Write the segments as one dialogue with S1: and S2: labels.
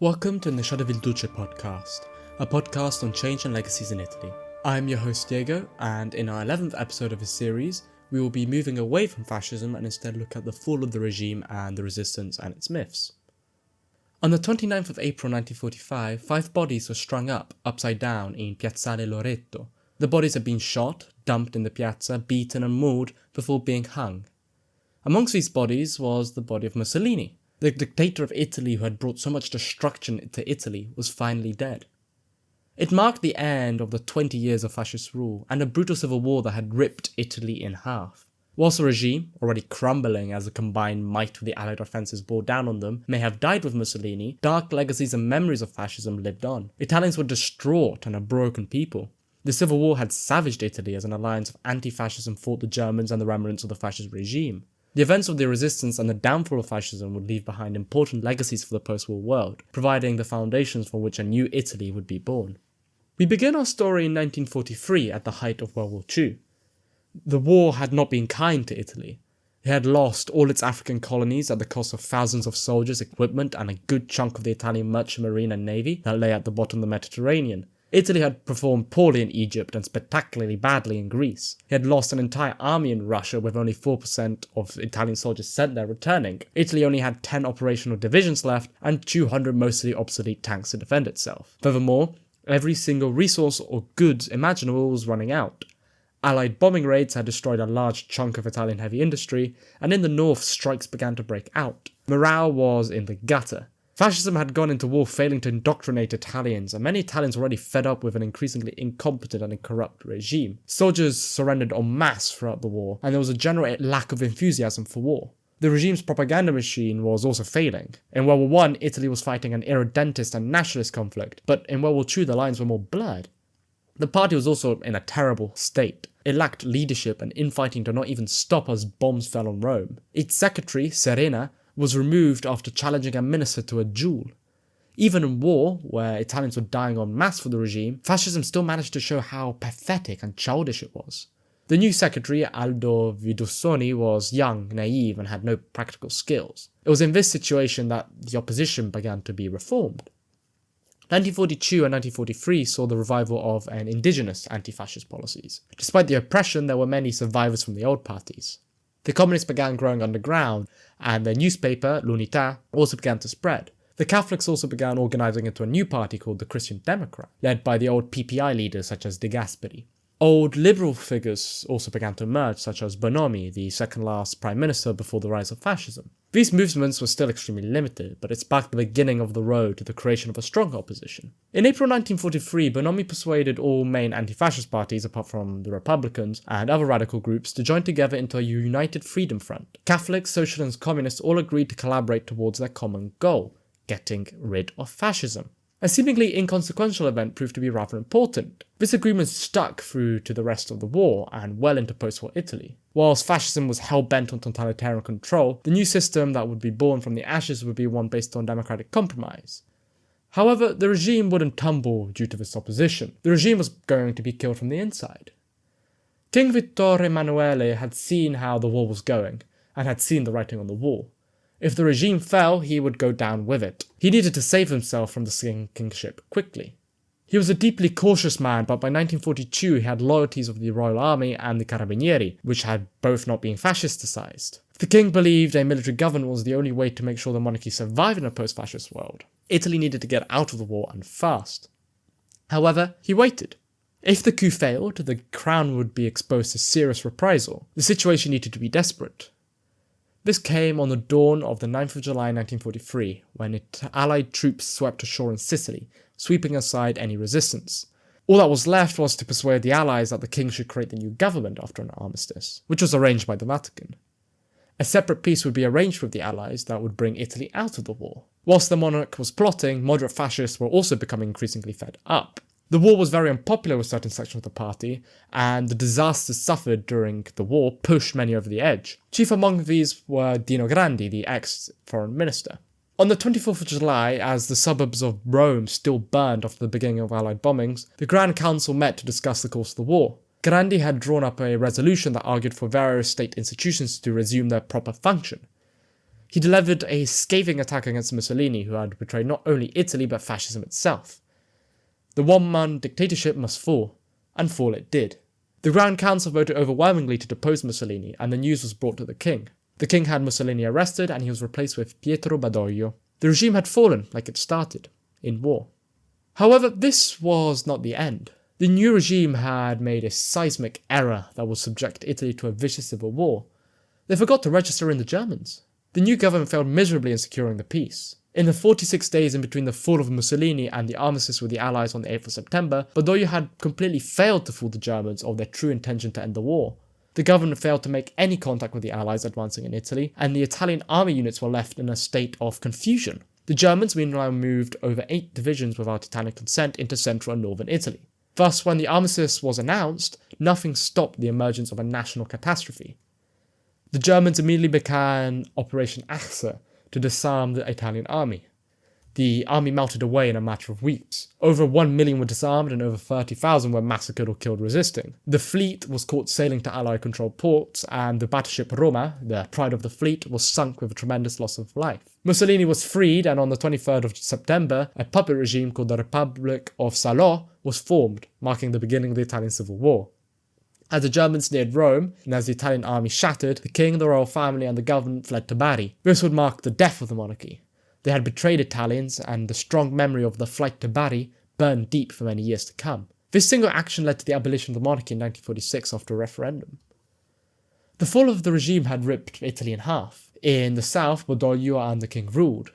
S1: Welcome to the Il Duce podcast, a podcast on change and legacies in Italy. I'm your host Diego, and in our 11th episode of this series, we will be moving away from fascism and instead look at the fall of the regime and the resistance and its myths. On the 29th of April 1945, 5 bodies were strung up, upside down, in Piazzale Loreto. The bodies had been shot, dumped in the piazza, beaten and mauled before being hung. Amongst these bodies was the body of Mussolini. The dictator of Italy who had brought so much destruction to Italy was finally dead. It marked the end of the 20 years of fascist rule and a brutal civil war that had ripped Italy in half. Whilst the regime, already crumbling as the combined might of the Allied offences bore down on them, may have died with Mussolini, dark legacies and memories of fascism lived on. Italians were distraught and a broken people. The civil war had savaged Italy as an alliance of anti-fascism fought the Germans and the remnants of the fascist regime. The events of the resistance and the downfall of fascism would leave behind important legacies for the post-war world, providing the foundations for which a new Italy would be born. We begin our story in 1943 at the height of World War II. The war had not been kind to Italy. It had lost all its African colonies at the cost of thousands of soldiers, equipment, and a good chunk of the Italian merchant marine and navy that lay at the bottom of the Mediterranean. Italy had performed poorly in Egypt and spectacularly badly in Greece. It had lost an entire army in Russia with only 4% of Italian soldiers sent there returning. Italy only had 10 operational divisions left and 200 mostly obsolete tanks to defend itself. Furthermore, every single resource or goods imaginable was running out. Allied bombing raids had destroyed a large chunk of Italian heavy industry, and in the north strikes began to break out. Morale was in the gutter. Fascism had gone into war failing to indoctrinate Italians, and many Italians were already fed up with an increasingly incompetent and corrupt regime. Soldiers surrendered en masse throughout the war, and there was a general lack of enthusiasm for war. The regime's propaganda machine was also failing. In World War I, Italy was fighting an irredentist and nationalist conflict, but in World War II the lines were more blurred. The party was also in a terrible state. It lacked leadership, and infighting did not even stop as bombs fell on Rome. Its secretary, Serena, was removed after challenging a minister to a duel. Even in war, where Italians were dying en masse for the regime, fascism still managed to show how pathetic and childish it was. The new secretary, Aldo Vidussoni, was young, naive, and had no practical skills. It was in this situation that the opposition began to be reformed. 1942 and 1943 saw the revival of an indigenous anti-fascist policies. Despite the oppression, there were many survivors from the old parties. The communists began growing underground, and their newspaper, L'Unità, also began to spread. The Catholics also began organising into a new party called the Christian Democrat, led by the old PPI leaders such as De Gasperi. Old liberal figures also began to emerge, such as Bonomi, the second-last prime minister before the rise of fascism. These movements were still extremely limited, but it sparked the beginning of the road to the creation of a strong opposition. In April 1943, Bonomi persuaded all main anti-fascist parties, apart from the Republicans and other radical groups, to join together into a united freedom front. Catholics, socialists and communists all agreed to collaborate towards their common goal, getting rid of fascism. A seemingly inconsequential event proved to be rather important. This agreement stuck through to the rest of the war and well into post-war Italy. Whilst fascism was hell-bent on totalitarian control, the new system that would be born from the ashes would be one based on democratic compromise. However, the regime wouldn't tumble due to this opposition. The regime was going to be killed from the inside. King Vittorio Emanuele had seen how the war was going, and had seen the writing on the wall. If the regime fell, he would go down with it. He needed to save himself from the sinking ship quickly. He was a deeply cautious man, but by 1942 he had loyalties of the Royal Army and the Carabinieri, which had both not been fascisticized. The king believed a military government was the only way to make sure the monarchy survived in a post-fascist world. Italy needed to get out of the war and fast. However, he waited. If the coup failed, the crown would be exposed to serious reprisal. The situation needed to be desperate. This came on the dawn of the 9th of July 1943, when Allied troops swept ashore in Sicily, sweeping aside any resistance. All that was left was to persuade the Allies that the king should create the new government after an armistice, which was arranged by the Vatican. A separate peace would be arranged with the Allies that would bring Italy out of the war. Whilst the monarch was plotting, moderate fascists were also becoming increasingly fed up. The war was very unpopular with certain sections of the party, and the disasters suffered during the war pushed many over the edge. Chief among these were Dino Grandi, the ex-foreign minister. On the 24th of July, as the suburbs of Rome still burned after the beginning of Allied bombings, the Grand Council met to discuss the course of the war. Grandi had drawn up a resolution that argued for various state institutions to resume their proper function. He delivered a scathing attack against Mussolini, who had betrayed not only Italy but fascism itself. The one-man dictatorship must fall, and fall it did. The Grand Council voted overwhelmingly to depose Mussolini, and the news was brought to the king. The king had Mussolini arrested, and he was replaced with Pietro Badoglio. The regime had fallen like it started, in war. However, this was not the end. The new regime had made a seismic error that would subject Italy to a vicious civil war. They forgot to register in the Germans. The new government failed miserably in securing the peace. In the 46 days in between the fall of Mussolini and the armistice with the Allies on the 8th of September, Badoglio had completely failed to fool the Germans of their true intention to end the war. The government failed to make any contact with the Allies advancing in Italy, and the Italian army units were left in a state of confusion. The Germans meanwhile moved over 8 divisions without Italian consent into central and northern Italy. Thus, when the armistice was announced, nothing stopped the emergence of a national catastrophe. The Germans immediately began Operation Axe to disarm the Italian army. The army melted away in a matter of weeks. Over 1 million were disarmed and over 30,000 were massacred or killed resisting. The fleet was caught sailing to Allied-controlled ports, and the battleship Roma, the pride of the fleet, was sunk with a tremendous loss of life. Mussolini was freed, and on the 23rd of September, a puppet regime called the Republic of Salò was formed, marking the beginning of the Italian Civil War. As the Germans neared Rome, and as the Italian army shattered, the king, the royal family, and the government fled to Bari. This would mark the death of the monarchy. They had betrayed Italians, and the strong memory of the flight to Bari burned deep for many years to come. This single action led to the abolition of the monarchy in 1946 after a referendum. The fall of the regime had ripped Italy in half. In the south, Badoglio and the king ruled.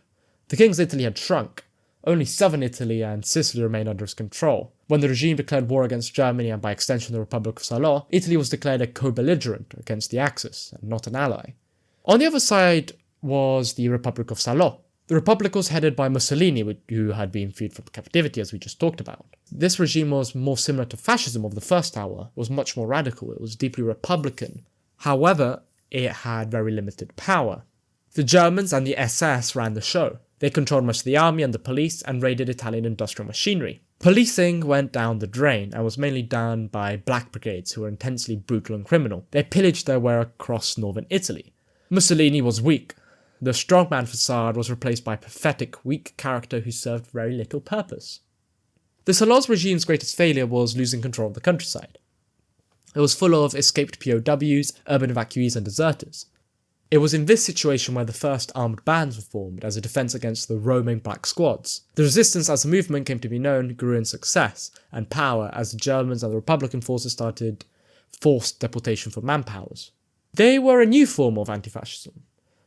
S1: The king's Italy had shrunk. Only southern Italy and Sicily remained under his control. When the regime declared war against Germany and by extension the Republic of Salò, Italy was declared a co-belligerent against the Axis, and not an ally. On the other side was the Republic of Salò. The Republic was headed by Mussolini, who had been freed from captivity, as we just talked about. This regime was more similar to fascism of the first hour. It was much more radical. It was deeply republican. However, it had very limited power. The Germans and the SS ran the show. They controlled much of the army and the police and raided Italian industrial machinery. Policing went down the drain and was mainly done by black brigades who were intensely brutal and criminal. They pillaged their way across northern Italy. Mussolini was weak. The strongman facade was replaced by a pathetic, weak character who served very little purpose. The Salò's regime's greatest failure was losing control of the countryside. It was full of escaped POWs, urban evacuees and deserters. It was in this situation where the first armed bands were formed as a defense against the roaming black squads. The resistance as a movement came to be known grew in success and power as the Germans and the Republican forces started forced deportation for manpowers. They were a new form of anti-fascism.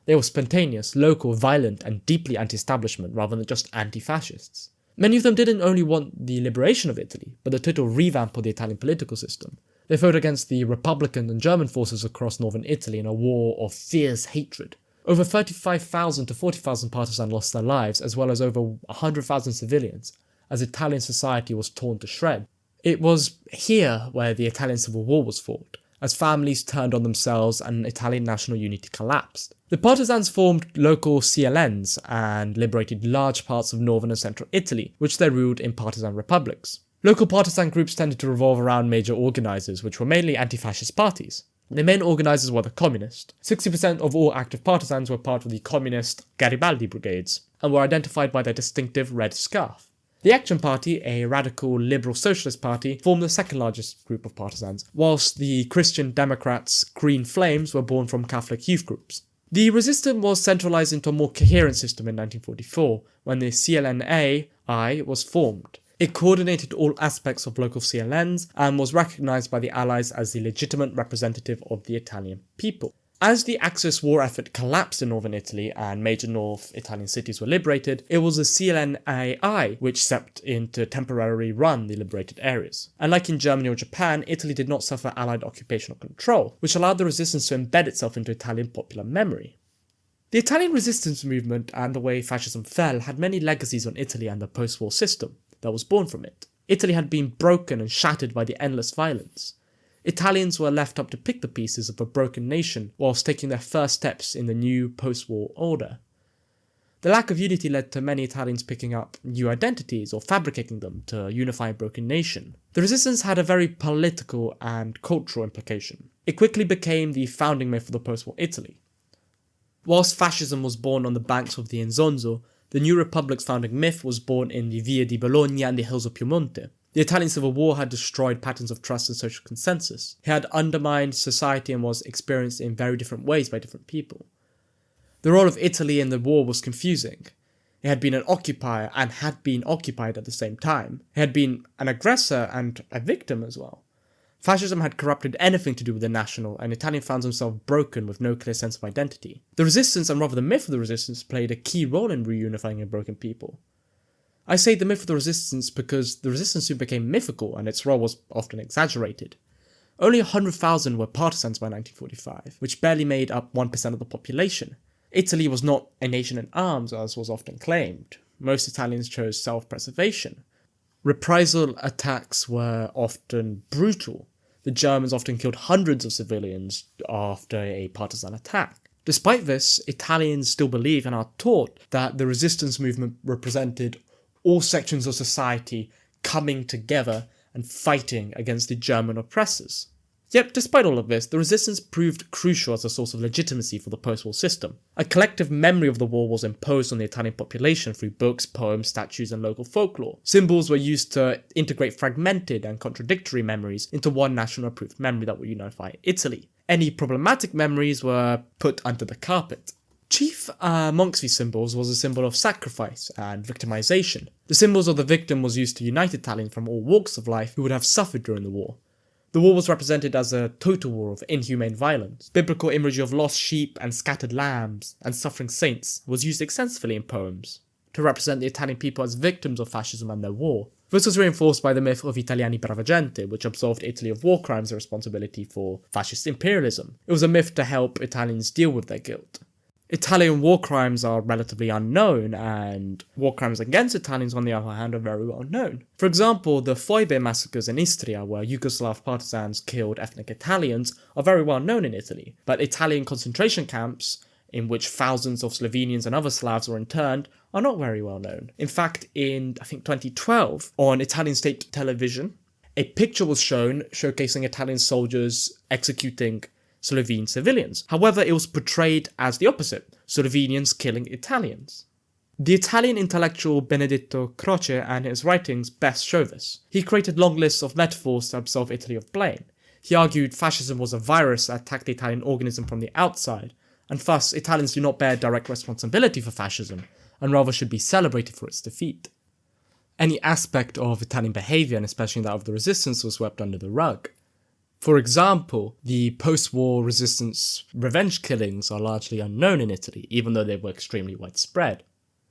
S1: They were spontaneous, local, violent, and deeply anti-establishment rather than just anti-fascists. Many of them didn't only want the liberation of Italy, but the total revamp of the Italian political system. They fought against the Republican and German forces across northern Italy in a war of fierce hatred. Over 35,000 to 40,000 partisans lost their lives, as well as over 100,000 civilians, as Italian society was torn to shreds. It was here where the Italian Civil War was fought, as families turned on themselves and Italian national unity collapsed. The partisans formed local CLNs and liberated large parts of northern and central Italy, which they ruled in partisan republics. Local partisan groups tended to revolve around major organisers, which were mainly anti-fascist parties. The main organisers were the communists. 60% of all active partisans were part of the communist Garibaldi brigades, and were identified by their distinctive red scarf. The Action Party, a radical liberal socialist party, formed the second largest group of partisans, whilst the Christian Democrats' Green Flames were born from Catholic youth groups. The resistance was centralised into a more coherent system in 1944, when the CLNA-I was formed. It coordinated all aspects of local CLNs and was recognised by the Allies as the legitimate representative of the Italian people. As the Axis war effort collapsed in northern Italy and major North Italian cities were liberated, it was the CLNA-I which stepped in to temporarily run the liberated areas. Unlike in Germany or Japan, Italy did not suffer Allied occupational control, which allowed the resistance to embed itself into Italian popular memory. The Italian resistance movement and the way fascism fell had many legacies on Italy and the post-war system that was born from it. Italy had been broken and shattered by the endless violence. Italians were left up to pick the pieces of a broken nation whilst taking their first steps in the new post-war order. The lack of unity led to many Italians picking up new identities or fabricating them to unify a broken nation. The resistance had a very political and cultural implication. It quickly became the founding myth of the post-war Italy. Whilst fascism was born on the banks of the Isonzo, the new republic's founding myth was born in the Via di Bologna and the hills of Piemonte. The Italian Civil War had destroyed patterns of trust and social consensus. It had undermined society and was experienced in very different ways by different people. The role of Italy in the war was confusing. It had been an occupier and had been occupied at the same time. It had been an aggressor and a victim as well. Fascism had corrupted anything to do with the national, and Italy found himself broken with no clear sense of identity. The resistance, and rather the myth of the resistance, played a key role in reunifying a broken people. I say the myth of the resistance because the resistance soon became mythical and its role was often exaggerated. Only 100,000 were partisans by 1945, which barely made up 1% of the population. Italy was not a nation in arms, as was often claimed. Most Italians chose self-preservation. Reprisal attacks were often brutal. The Germans often killed hundreds of civilians after a partisan attack. Despite this, Italians still believe and are taught that the resistance movement represented all sections of society coming together and fighting against the German oppressors. Yet, despite all of this, the resistance proved crucial as a source of legitimacy for the post-war system. A collective memory of the war was imposed on the Italian population through books, poems, statues, and local folklore. Symbols were used to integrate fragmented and contradictory memories into one national-approved memory that would unify Italy. Any problematic memories were put under the carpet. Chief amongst these symbols was a symbol of sacrifice and victimization. The symbols of the victim was used to unite Italians from all walks of life who would have suffered during the war. The war was represented as a total war of inhumane violence. Biblical imagery of lost sheep and scattered lambs and suffering saints was used extensively in poems to represent the Italian people as victims of fascism and their war. This was reinforced by the myth of Italiani brava gente, which absolved Italy of war crimes and responsibility for fascist imperialism. It was a myth to help Italians deal with their guilt. Italian war crimes are relatively unknown, and war crimes against Italians, on the other hand, are very well known. For example, the Foibe massacres in Istria, where Yugoslav partisans killed ethnic Italians, are very well known in Italy, but Italian concentration camps, in which thousands of Slovenians and other Slavs were interned, are not very well known. In fact, in, 2012, on Italian state television, a picture was shown showcasing Italian soldiers executing Slovene civilians. However, it was portrayed as the opposite, Slovenians killing Italians. The Italian intellectual Benedetto Croce and his writings best show this. He created long lists of metaphors to absolve Italy of blame. He argued fascism was a virus that attacked the Italian organism from the outside, and thus Italians do not bear direct responsibility for fascism, and rather should be celebrated for its defeat. Any aspect of Italian behaviour, and especially that of the resistance, was swept under the rug. For example, the post-war resistance revenge killings are largely unknown in Italy, even though they were extremely widespread.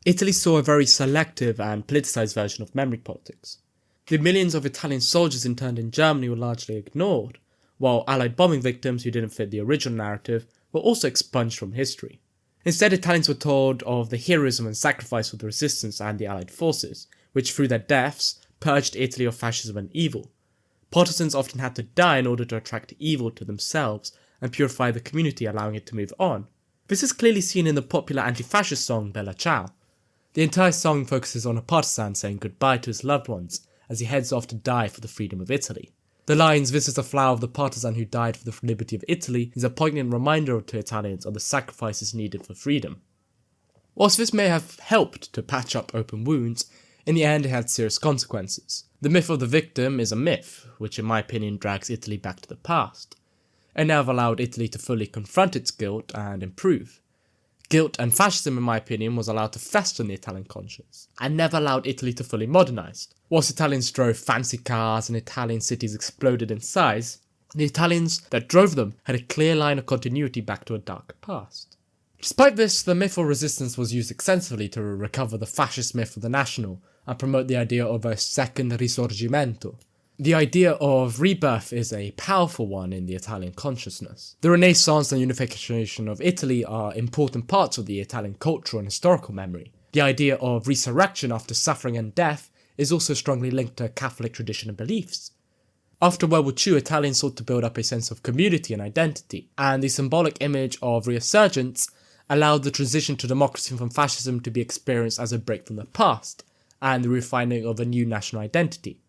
S1: Italy saw a very selective and politicized version of memory politics. The millions of Italian soldiers interned in Germany were largely ignored, while Allied bombing victims who didn't fit the original narrative were also expunged from history. Instead, Italians were told of the heroism and sacrifice of the resistance and the Allied forces, which through their deaths purged Italy of fascism and evil. Partisans often had to die in order to attract evil to themselves and purify the community, allowing it to move on. This is clearly seen in the popular anti-fascist song Bella Ciao. The entire song focuses on a partisan saying goodbye to his loved ones as he heads off to die for the freedom of Italy. The lines, "This is the flower of the partisan who died for the liberty of Italy," is a poignant reminder to Italians of the sacrifices needed for freedom. Whilst this may have helped to patch up open wounds, in the end it had serious consequences. The myth of the victim is a myth, which in my opinion drags Italy back to the past. It never allowed Italy to fully confront its guilt and improve. Guilt and fascism, in my opinion, was allowed to fester in the Italian conscience, and never allowed Italy to fully modernise. Whilst Italians drove fancy cars and Italian cities exploded in size, the Italians that drove them had a clear line of continuity back to a dark past. Despite this, the myth of resistance was used extensively to recover the fascist myth of the national and promote the idea of a second risorgimento. The idea of rebirth is a powerful one in the Italian consciousness. The Renaissance and unification of Italy are important parts of the Italian cultural and historical memory. The idea of resurrection after suffering and death is also strongly linked to Catholic tradition and beliefs. After World War II, Italians sought to build up a sense of community and identity, and the symbolic image of resurgence allowed the transition to democracy from fascism to be experienced as a break from the past, and the refining of a new national identity.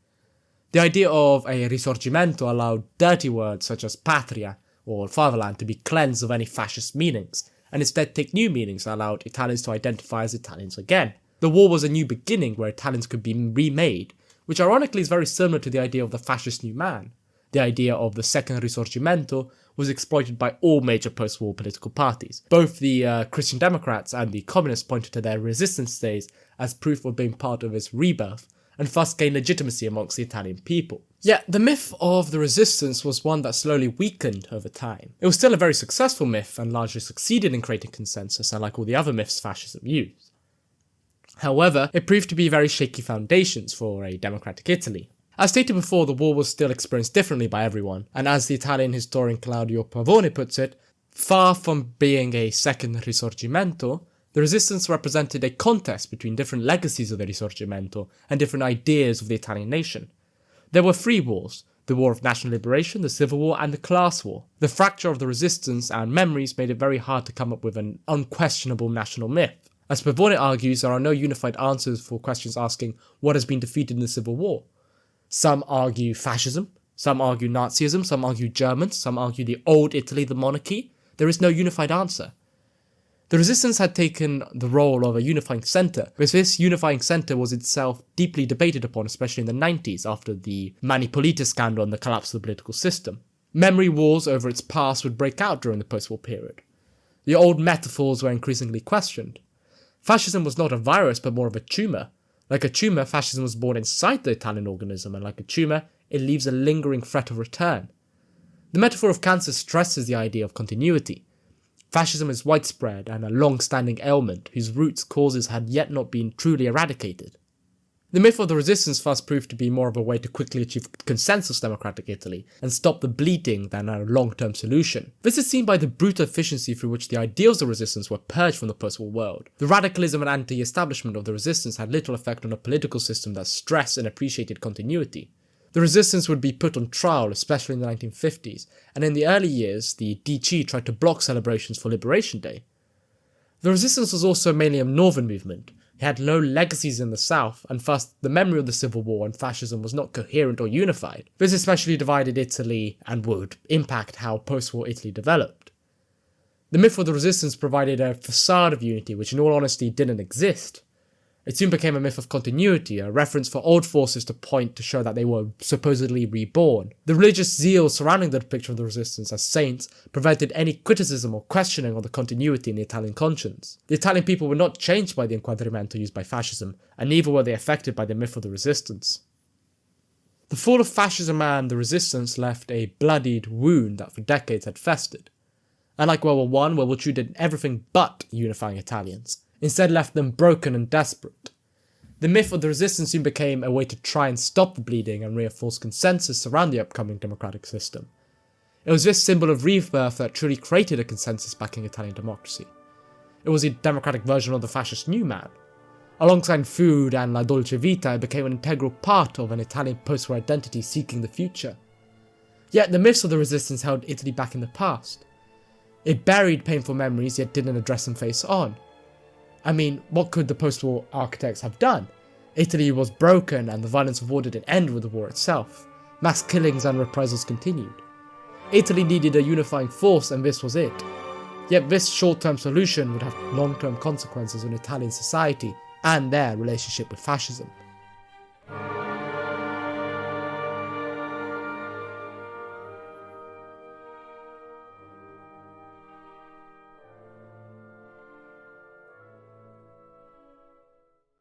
S1: The idea of a risorgimento allowed dirty words such as patria or fatherland to be cleansed of any fascist meanings, and instead take new meanings that allowed Italians to identify as Italians again. The war was a new beginning where Italians could be remade, which ironically is very similar to the idea of the fascist new man. The idea of the second Risorgimento was exploited by all major post-war political parties. Both the Christian Democrats and the Communists pointed to their resistance days as proof of being part of its rebirth, and thus gained legitimacy amongst the Italian people. Yet, the myth of the resistance was one that slowly weakened over time. It was still a very successful myth and largely succeeded in creating consensus, unlike all the other myths fascism used. However, it proved to be very shaky foundations for a democratic Italy. As stated before, the war was still experienced differently by everyone, and as the Italian historian Claudio Pavone puts it, far from being a second Risorgimento, the resistance represented a contest between different legacies of the Risorgimento and different ideas of the Italian nation. There were three wars: the War of National Liberation, the Civil War, and the Class War. The fracture of the resistance and memories made it very hard to come up with an unquestionable national myth. As Pavone argues, there are no unified answers for questions asking what has been defeated in the Civil War. Some argue fascism, some argue Nazism, some argue Germans, some argue the old Italy, the monarchy. There is no unified answer. The resistance had taken the role of a unifying centre, but this unifying centre was itself deeply debated upon, especially in the 90s after the Mani Pulite scandal and the collapse of the political system. Memory wars over its past would break out during the post-war period. The old metaphors were increasingly questioned. Fascism was not a virus, but more of a tumour. Like a tumour, fascism was born inside the Italian organism, and like a tumour, it leaves a lingering threat of return. The metaphor of cancer stresses the idea of continuity. Fascism is widespread and a long-standing ailment whose roots causes had yet not been truly eradicated. The myth of the resistance thus proved to be more of a way to quickly achieve consensus democratic Italy and stop the bleeding than a long-term solution. This is seen by the brutal efficiency through which the ideals of resistance were purged from the post-war world. The radicalism and anti-establishment of the resistance had little effect on a political system that stressed and appreciated continuity. The resistance would be put on trial, especially in the 1950s, and in the early years, the DC tried to block celebrations for Liberation Day. The resistance was also mainly a northern movement. It had low legacies in the south, and thus the memory of the Civil War and fascism was not coherent or unified. This especially divided Italy and would impact how post-war Italy developed. The myth of the resistance provided a facade of unity which in all honesty didn't exist. It soon became a myth of continuity, a reference for old forces to point to show that they were supposedly reborn. The religious zeal surrounding the depiction of the resistance as saints prevented any criticism or questioning of the continuity in the Italian conscience. The Italian people were not changed by the inquadrimento used by fascism, and neither were they affected by the myth of the resistance. The fall of fascism and the resistance left a bloodied wound that for decades had festered. Unlike World War I, World War II did everything but unifying Italians. Instead left them broken and desperate. The myth of the resistance soon became a way to try and stop the bleeding and reinforce consensus around the upcoming democratic system. It was this symbol of rebirth that truly created a consensus backing Italian democracy. It was a democratic version of the fascist new man. Alongside food and la dolce vita, it became an integral part of an Italian post-war identity seeking the future. Yet the myths of the resistance held Italy back in the past. It buried painful memories yet didn't address them face on. I mean, what could the post-war architects have done? Italy was broken and the violence of war didn't end with the war itself. Mass killings and reprisals continued. Italy needed a unifying force and this was it. Yet this short-term solution would have long-term consequences on Italian society and their relationship with fascism.